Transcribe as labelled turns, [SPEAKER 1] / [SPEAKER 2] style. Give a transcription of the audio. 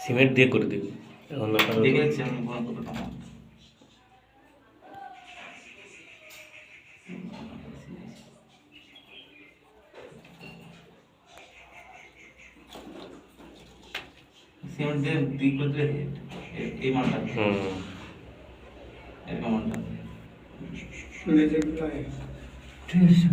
[SPEAKER 1] Cement দিয়ে করে দিবি এখন
[SPEAKER 2] দেখে নিচ্ছি আমি বন্ধ করতাম। সিমেন্ট দিয়ে দিক করে দিলে এই মানটা এরকম মানটা ঠিক আছে।